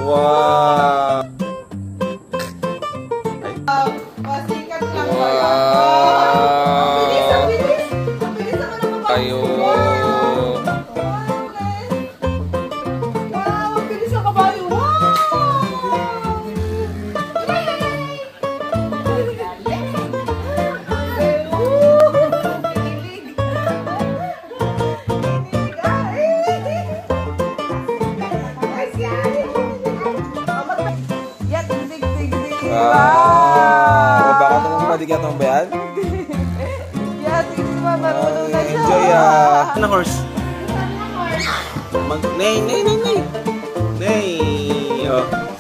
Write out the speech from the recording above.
Wow. Pasikat lang. Wow. Ang bilis, ang bilis. Ang bilis naman ang mga. Ayo. Wow, ang bilis ang kabayo. Wow. Wow! Baka itong padigatan ba yan? Yeah, tingin mo, marunong na siya. Enjoy Ano horse? Nay! Oh.